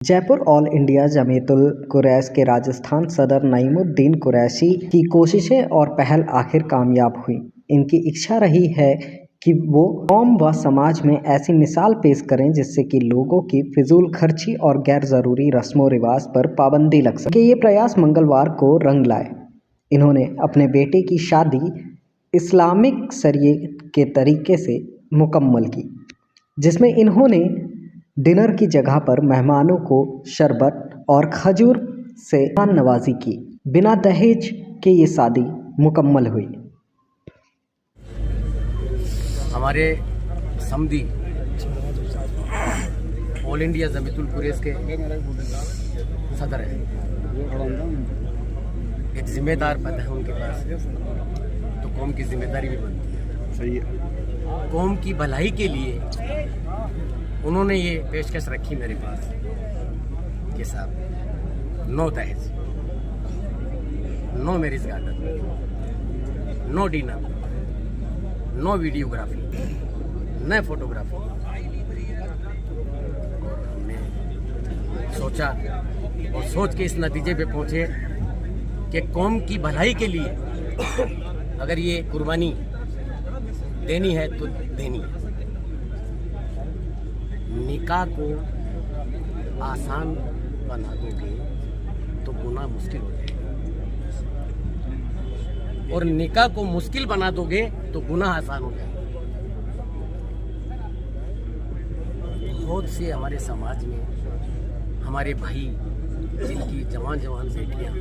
Jaipur all India Jamiatul Quraish के राजस्थान सदर नईमुद्दीन कुरैशी की कोशिशें और पहल आखिर कामयाब हुई। इनकी इच्छा रही है कि वो कौम व समाज में ऐसी मिसाल पेश करें जिससे कि लोगों की फिजूल खर्ची और गैर ज़रूरी रस्मों रिवाज पर पाबंदी लग सके। ये प्रयास मंगलवार को रंग लाए। इन्होंने अपने बेटे की शादी इस्लामिक शरीयत के तरीके से मुकम्मल की, जिसमें इन्होंने डिनर की जगह पर मेहमानों को शरबत और खजूर से नवाजी की। बिना दहेज के ये शादी मुकम्मल हुई। हमारे समधी ऑल इंडिया जमीयतुल कुरैश के सदर हैं, एक जिम्मेदार पद है उनके पास, तो कौम की जिम्मेदारी भी बनती है। सही है। कौम की भलाई के लिए उन्होंने ये पेशकश रखी मेरे पास कि साहब नो दहेज, no marriage garden, no dinner, no videography, न फोटोग्राफी। और हमने सोचा और सोच के इस नतीजे पे पहुंचे कि कौम की भलाई के लिए अगर ये कुर्बानी देनी है तो देनी है। निकाह को आसान बना दोगे तो गुनाह मुश्किल हो जाएगा, और निकाह को मुश्किल बना दोगे तो गुनाह आसान हो जाएगा। बहुत से हमारे समाज में हमारे भाई जिनकी जवान जवान बेटियां,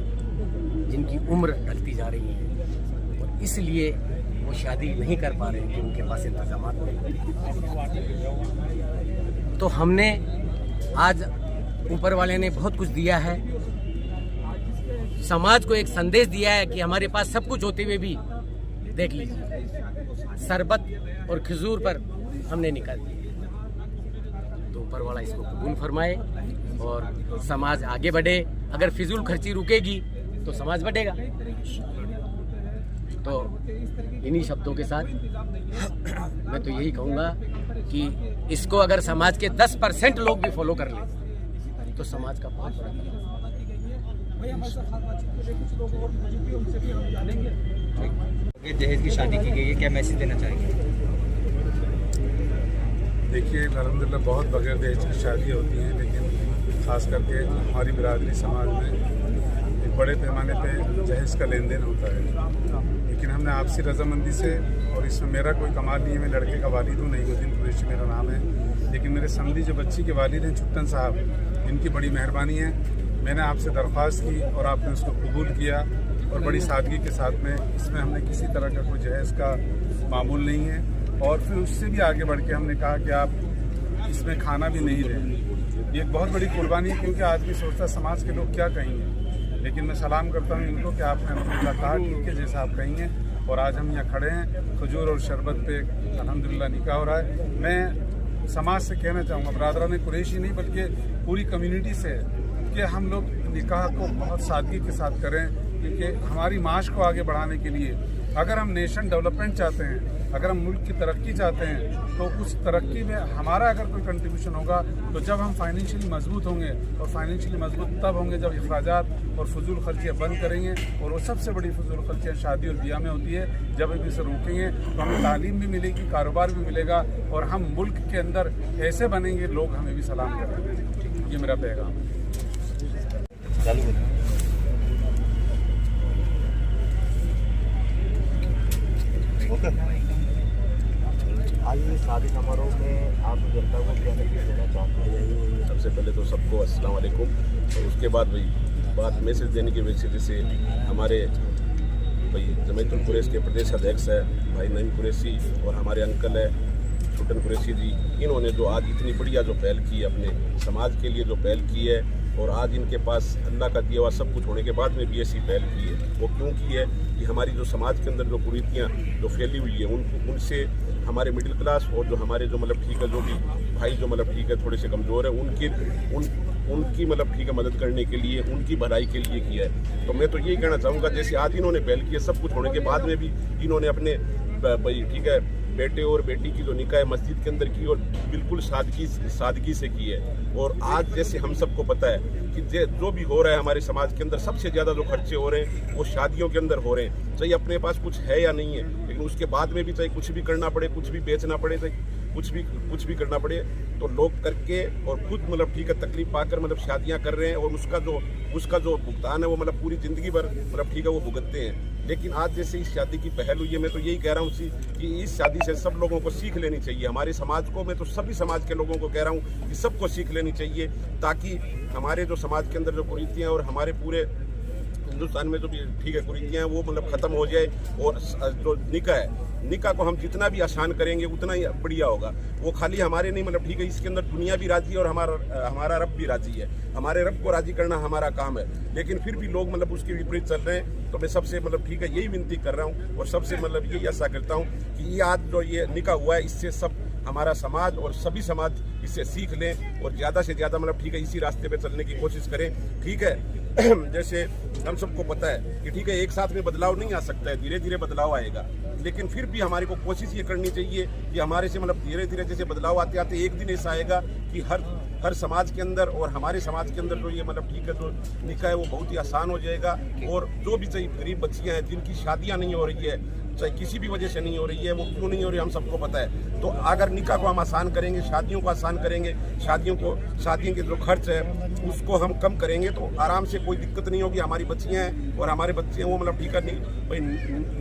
जिनकी उम्र ढलती जा रही है और इसलिए वो शादी नहीं कर पा रहे कि उनके पास इंतजाम नहीं। तो हमने आज ऊपर वाले ने बहुत कुछ दिया है, समाज को एक संदेश दिया है कि हमारे पास सब कुछ होते हुए भी देख लीजिए, शरबत और खजूर पर हमने निकाल दिया। तो ऊपर वाला इसको कबूल फरमाए और समाज आगे बढ़े। अगर फिजूल खर्ची रुकेगी तो समाज बढ़ेगा। तो इन्हीं शब्दों के साथ मैं तो यही कहूँगा कि इसको अगर समाज के 10% लोग भी फॉलो कर लें तो समाज का बहुत बड़ा दहेज की शादी की गई है, क्या मैसेज देना चाहेंगे? देखिए, अल्हम्दुलिल्लाह बहुत बगैर दहेज की शादी होती हैं, लेकिन ख़ास करके हमारी बिरादरी समाज में एक बड़े पैमाने पे दहेज का लेन देन होता है। लेकिन हमने आपसी रजामंदी से, और इसमें मेरा कोई कमाल नहीं है, मैं लड़के का वालिद हूँ, नईमुद्दीन कुरैशी मेरा नाम है, लेकिन मेरे समधी जो बच्ची के वालिद हैं छुट्टन साहब, इनकी बड़ी मेहरबानी है। मैंने आपसे दरख्वास्त की और आपने उसको कबूल किया और बड़ी सादगी के साथ में, इसमें हमने किसी तरह का कोई जहेज़ का मामूल नहीं है। और फिर उससे भी आगे बढ़ के हमने कहा कि आप इसमें खाना भी नहीं दें। ये एक बहुत बड़ी कुर्बानी है, क्योंकि आदमी सोचता समाज के लोग क्या कहेंगे, लेकिन मैं सलाम करता हूँ इनको कि आपने अल्हम्दुलिल्लाह कहा ठीक है जैसा आप कहेंगे। और आज हम यहाँ खड़े हैं, खजूर और शरबत पे अल्हम्दुलिल्लाह निकाह हो रहा है। मैं समाज से कहना चाहूँगा, बरादरान कुरैशी नहीं बल्कि पूरी कम्युनिटी से, कि हम लोग निकाह को बहुत सादगी के साथ करें, क्योंकि हमारी माश को आगे बढ़ाने के लिए अगर हम नेशन डेवलपमेंट चाहते हैं, अगर हम मुल्क की तरक्की चाहते हैं, तो उस तरक्की में हमारा अगर कोई कंट्रीब्यूशन होगा तो जब हम फाइनेंशियली मजबूत होंगे, और फाइनेंशियली मजबूत तब होंगे जब अखराजात और फजूल खर्चियाँ बंद करेंगे। और वो सबसे बड़ी फजूल खर्चियाँ शादी और ब्याह में होती है। जब हम इसे रोकेंगे तो हमें तालीम भी मिलेगी, कारोबार भी मिलेगा, और हम मुल्क के अंदर ऐसे बनेंगे लोग हमें भी सलाम करेंगे। ये मेरा पैगाम है। आज ये शादी समारोह में आप जनता को क्या मैसेज देना चाहते हैं? सबसे पहले तो सबको अस्सलाम वालेकुम, और उसके बाद भाई बात मैसेज देने की वजह से, जैसे हमारे भाई जमीयतुल कुरैश के प्रदेश अध्यक्ष है भाई नईम कुरैशी, और हमारे अंकल है छुट्टन कुरैशी जी, इन्होंने जो आज इतनी बढ़िया जो पहल की है, अपने समाज के लिए जो पहल की है, और आज इनके पास अल्लाह का दिया हुआ सब कुछ होने के बाद में भी ऐसी पहल की है। वो क्यों की है कि हमारी जो समाज के अंदर जो कुरीतियाँ जो फैली हुई है, उनसे हमारे मिडिल क्लास और जो हमारे जो मतलब ठीक है, जो भी भाई जो मतलब ठीक है थोड़े से कमज़ोर है, उनकी मतलब ठीक है मदद करने के लिए, उनकी भलाई के लिए किया है। तो मैं तो यही कहना चाहूँगा, जैसे आज इन्होंने पहल की है, सब कुछ होने के बाद में भी इन्होंने अपने भाई ठीक है बेटे और बेटी की जो निकाह मस्जिद के अंदर की और बिल्कुल सादगी से की है। और आज जैसे हम सबको पता है कि जो भी हो रहा है हमारे समाज के अंदर, सबसे ज़्यादा जो खर्चे हो रहे हैं वो शादियों के अंदर हो रहे हैं। चाहे अपने पास कुछ है या नहीं है, लेकिन उसके बाद में भी चाहे कुछ भी करना पड़े, कुछ भी बेचना पड़े, चाहे कुछ भी करना पड़े, तो लोग करके और खुद मतलब ठीक है तकलीफ पाकर मतलब शादियां कर रहे हैं और उसका जो भुगतान है वो मतलब पूरी ज़िंदगी भर मतलब ठीक है वो भुगतते हैं। लेकिन आज जैसे इस शादी की पहल हुई है, मैं तो यही कह रहा हूँ कि इस शादी से सब लोगों को सीख लेनी चाहिए। हमारे समाज को, मैं तो सभी समाज के लोगों को कह रहा हूँ कि सबको सीख लेनी चाहिए, ताकि हमारे जो समाज के अंदर जो कुरीतियाँ और हमारे पूरे हिंदुस्तान में जो भी ठीक है कुरीतियाँ हैं वो मतलब ख़त्म हो जाए। और जो निकाह को हम जितना भी आसान करेंगे उतना ही बढ़िया होगा। वो खाली हमारे नहीं मतलब ठीक है, इसके अंदर दुनिया भी राजी है और हमारा रब भी राजी है। हमारे रब को राजी करना हमारा काम है, लेकिन फिर भी लोग मतलब उसके विपरीत चल रहे हैं। तो मैं सबसे मतलब ठीक है यही विनती कर रहा हूँ और सबसे मतलब यही आशा करता हूँ कि ये आज जो ये निकाह हुआ है इससे सब हमारा समाज और सभी समाज इससे सीख लें और ज़्यादा से ज़्यादा मतलब ठीक है इसी रास्ते पे चलने की कोशिश करें। ठीक है जैसे हम सबको पता है कि ठीक है एक साथ में बदलाव नहीं आ सकता है, धीरे धीरे बदलाव आएगा, लेकिन फिर भी हमारे को कोशिश ये करनी चाहिए कि हमारे से मतलब धीरे धीरे जैसे बदलाव आते आते एक दिन ऐसा आएगा कि हर समाज के अंदर और हमारे समाज के अंदर जो ये मतलब ठीक है जो निकाह है वो बहुत ही आसान हो जाएगा। और जो भी चाहिए गरीब बच्चियाँ हैं जिनकी शादियाँ नहीं हो रही है, चाहे किसी भी वजह से नहीं हो रही है, वो क्यों नहीं हो रही हम सबको पता है। तो अगर निकाह को हम आसान करेंगे, शादियों को आसान करेंगे, शादियों के जो खर्च है उसको हम कम करेंगे, तो आराम से कोई दिक्कत नहीं होगी। हमारी बच्चियाँ हैं और हमारे बच्चे हैं वो मतलब ठीक है नहीं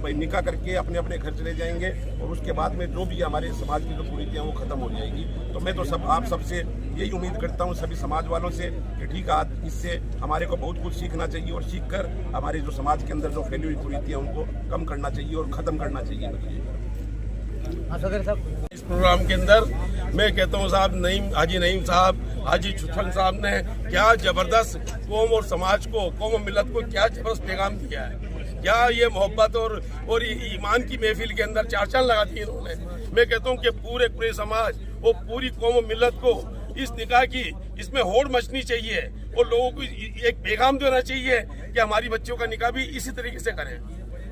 भाई निकाह करके अपने अपने घर चले जाएंगे और उसके बाद में जो भी हमारे समाज की जो कुरीतियाँ वो खत्म हो जाएगी। तो मैं तो आप सबसे यही उम्मीद करता हूँ सभी समाज वालों से कि ठीक है आज इससे हमारे को बहुत कुछ सीखना चाहिए और सीख कर हमारे जो समाज के अंदर जो फैली हुई कुरीतियाँ उनको कम करना चाहिए और ख़त्म करना चाहिए। इस प्रोग्राम के अंदर मैं कहता हूँ साहब हाजी नईम साहब, हाजी छुटन साहब ने क्या जबरदस्त कौम और समाज को, कौम और मिलत को क्या जबरदस्त पैगाम दिया है। क्या ये मोहब्बत और ईमान की महफिल के अंदर चार चांद लगा दिए इन्होंने। मैं कहता हूँ कि पूरे समाज और पूरी कौम और मिलत को इस निकाह की इसमें होड़ मचनी चाहिए और लोगों को एक पैगाम देना चाहिए कि हमारी बच्चियों का निकाह भी इसी तरीके से करें।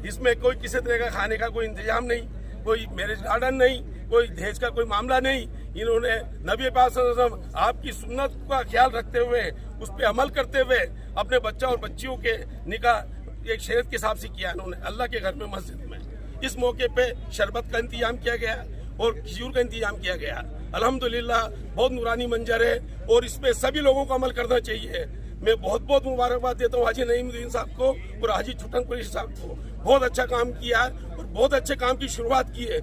इसमें कोई किसी तरह का खाने का कोई इंतजाम नहीं, कोई मैरिज गार्डन नहीं, कोई दहेज का कोई मामला नहीं। इन्होंने नबी पाक सल्लल्लाहु अलैहि वसल्लम आपकी सुन्नत का ख्याल रखते हुए उस पर अमल करते हुए अपने बच्चा और बच्चियों के निकाह एक शरीयत के हिसाब से किया इन्होंने अल्लाह के घर में मस्जिद में। इस मौके पे शरबत का इंतजाम किया गया और खजूर का इंतजाम किया गया। अल्हम्दुलिल्लाह बहुत नूरानी मंजर है और इस पे सभी लोगों को अमल करना चाहिए। मैं बहुत मुबारकबाद देता हूँ हाजी नईमुद्दीन साहब को और हाजी छुटन कुरैशी साहब को। बहुत अच्छा काम किया और बहुत अच्छे काम की शुरुआत की है।